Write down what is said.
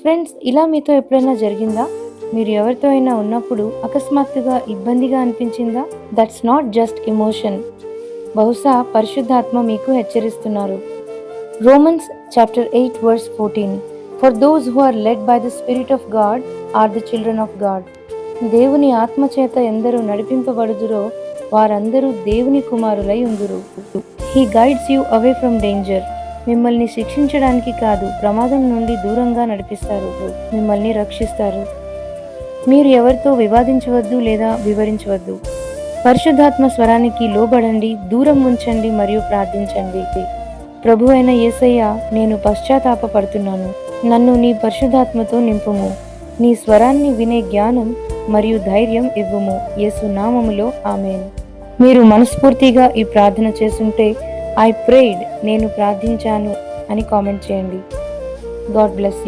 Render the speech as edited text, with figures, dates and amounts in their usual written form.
Friends, ఇలా మీతో ఎప్పుడైనా జరిగిందా? మీరు ఎవరితో అయినా ఉన్నప్పుడు అకస్మాత్తుగా ఇబ్బందిగా అనిపించిందా? That's not just emotion. బహుశా పరిశుద్ధాత్మ మీకు హెచ్చరిస్తున్నారు. Romans chapter 8 verse 14. For those who are led by the Spirit of God are the children of God. దేవుని ఆత్మచేత ఎందరూ నడిపింపబడుదురో వారందరూ దేవుని కుమారులై ఉందురు. He guides you away from danger. మిమ్మల్ని శిక్షించడానికి కాదు, ప్రమాదం నుండి దూరంగా నడిపిస్తారు. మిమ్మల్ని రక్షిస్తారు. మీరు ఎవరితో వివాదించవద్దు లేదా వివరించవద్దు. పరిశుద్ధాత్మ స్వరానికి లోబడండి, దూరం ఉంచండి మరియు ప్రార్థించండి. ప్రభు అయిన యేసయ్య, నేను పశ్చాత్తాపపడుతున్నాను. నన్ను నీ పరిశుద్ధాత్మతో నింపుము. నీ స్వరాన్ని వినే జ్ఞానం మరియు ధైర్యం ఇవ్వుము. యేసు నామములో ఆమేన్. మీరు మనస్ఫూర్తిగా ఈ ప్రార్థన చేస్తుంటే ఐ ప్రేడ్, నేను ప్రార్థించాను అని కామెంట్ చేయండి. God bless you.